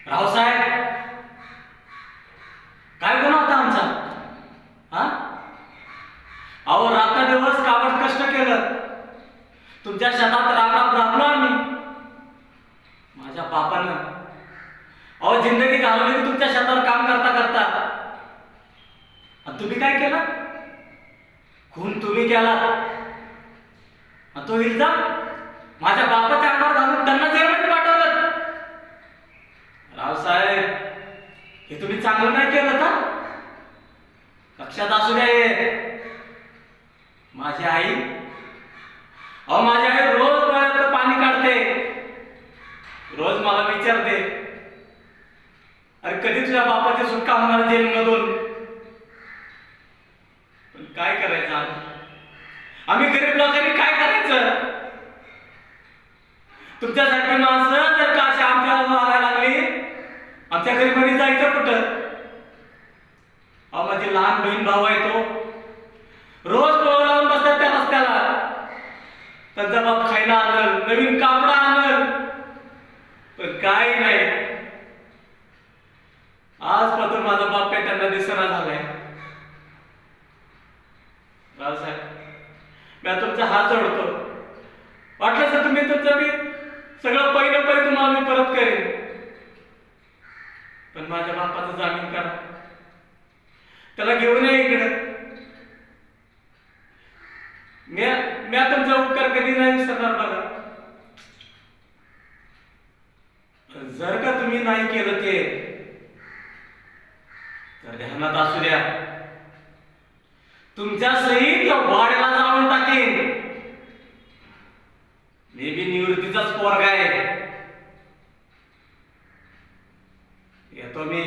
रावसाहेब, काय गुन्हा होता आमचा? हा? अहो, रात्रदिवस काबड कष्ट केलं, तुमच्या शेतात राबराब राबलो आम्ही. माझ्या बापानं अहो जिंदगी घालवली तुमच्या शेतावर काम करता करता. आणि तुम्ही काय केलं? खून तुम्ही केला. आणि तो इल्जाम माझ्या बापाच्या अंगावर घालून त्यांना जेलमध्ये पाठवलं. रावसाहेब, हे तुम्ही चांगलं नाही केलं का? लक्षात असू द्या हे. माझी आई, अहो माझी आई रोज डोळ्यातलं पाणी काढते, रोज मला विचारते, अरे कधी तुझ्या बापाची सुटका होणार जेलमधून? पण काय करायचं आम्ही गरीब लोकांनी काय करायचं? तुमच्यासारखी माणसं जर का अशी आमच्या वागायला लागली, आमच्या गरीबांनी जायचं कुठं? अहो माझी लहान बहीण भाऊ आहे, तो रोज डोळा लावून बसतात त्या रस्त्याला. त्यांचा बाप खायला आणल, नवीन कापडा आणल, पण काय नाही. आजपासून माझा बाप काय त्यांना दिसना झालाय. रावसाहेब, मी तुमचा हात जोडतो. वाटलं तर तुम्ही तुमचं मी सगळं पहिलं तुम्हाला मी परत करेन, पण माझ्या बापाचा जामीन करा. त्याला घेऊन या इकडं. मी तुमचा उपकार कधी नाही विसरणार बघा. जर का तुम्ही नाही केलं ते, तर ध्यानात असू द्या, तुमच्या सहित या वाड्याला जाळून टाकेन. मी बी निवृत्तीचाच पोरगा आहे. येतो मी.